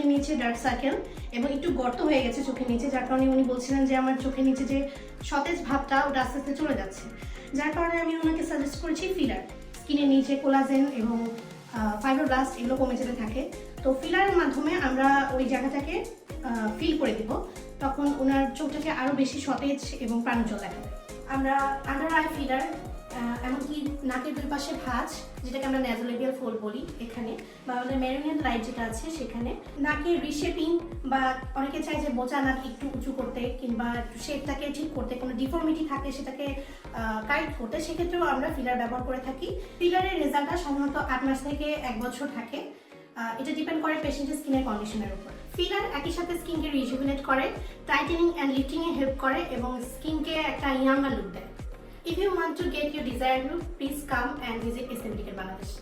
চোখের নিচে dark circle এবং একটু গর্ত হয়ে গেছে চোখের নিচে, যার কারণে উনি বলছিলেন যে আমার চোখের নিচে যে সতেজ ভাবটা ওটা আস্তে আস্তে চলে যাচ্ছে। যার কারণে আমি ওনাকে সাজেস্ট করেছি ফিলার। স্কিনের নিচে কোলাজেন এবং ফাইব্রোব্লাস্ট এগুলো কমে যেতে থাকে, তো ফিলারের মাধ্যমে আমরা ওই জায়গাটাকে ফিল করে দিব, তখন ওনার চোখটাকে আরও বেশি সতেজ এবং প্রাণোজ্জ্বল দেখাবে। আমরা আন্ডার আই ফিলার, এমনকি নাকের দুই পাশে ভাঁজ, যেটাকে আমরা ন্যাজোলেবিয়াল ফোল্ড বলি, এখানে বা আমাদের মেরিডিয়ান লাইট যেটা আছে সেখানে, নাকের রিশেপিং বা অনেকে চায় যে বোচা নাক একটু উঁচু করতে কিংবা একটু শেপটাকে ঠিক করতে, কোনো ডিফর্মিটি থাকে সেটাকে কারেক্ট করতে, সেক্ষেত্রেও আমরা ফিলার ব্যবহার করে থাকি। ফিলারের রেজাল্টটা সাধারণত 8 মাস থেকে 1 বছর থাকে, এটা ডিপেন্ড করে পেশেন্টের স্কিনের কন্ডিশনের উপর। ফিলার একই সাথে স্কিনকে রিজুভিনেট করে, টাইটেনিং অ্যান্ড লিফটিংয়ে হেল্প করে এবং স্কিনকে একটা ইয়াঙ্গার লুক দেয়। If you want to get your desired look, please come and visit Aesthetic in Bangladesh.